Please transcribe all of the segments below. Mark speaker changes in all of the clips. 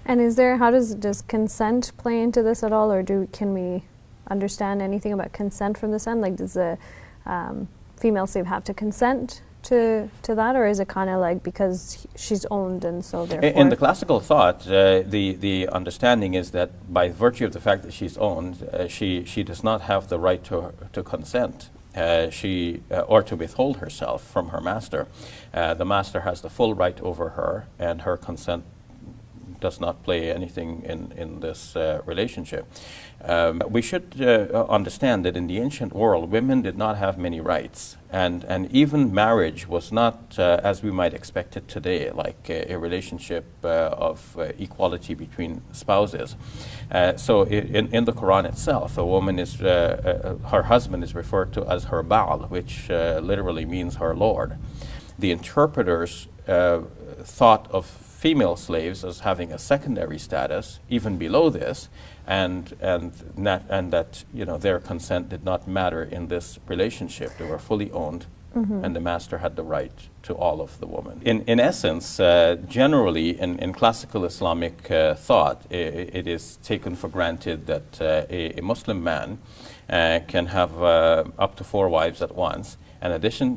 Speaker 1: And does consent play into this at all, or can we understand anything about consent from this end? Like, does the female slave have to consent to that, or is it kind of like because she's owned and so therefore?
Speaker 2: In the classical thought, the understanding is that by virtue of the fact that she's owned, she does not have the right to consent. Or to withhold herself from her master. The master has the full right over her, and her consent does not play anything in this relationship. We should understand that in the ancient world, women did not have many rights, and even marriage was not as we might expect it today, like a relationship of equality between spouses. So in the Quran itself, a woman is, her husband is referred to as her Baal, which literally means her Lord. The interpreters thought of female slaves as having a secondary status, even below this, and that their consent did not matter in this relationship. They were fully owned, and the master had the right to all of the woman. In essence, generally in classical Islamic thought, it is taken for granted that a Muslim man can have up to 4 wives at once. And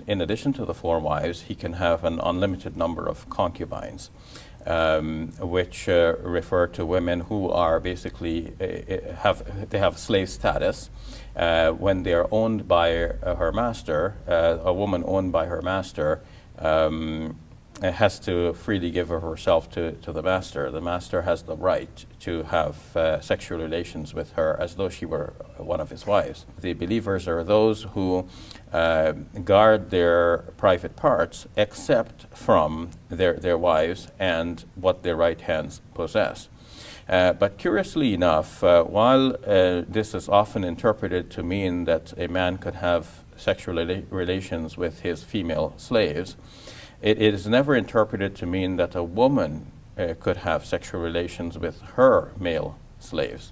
Speaker 2: in addition to the 4 wives, he can have an unlimited number of concubines, which refer to women who are basically have slave status. When they are owned by her master, a woman owned by her master has to freely give herself to the master. The master has the right to have sexual relations with her as though she were one of his wives. The believers are those who guard their private parts except from their wives and what their right hands possess. But curiously enough, while this is often interpreted to mean that a man could have sexual relations with his female slaves, it is never interpreted to mean that a woman could have sexual relations with her male slaves.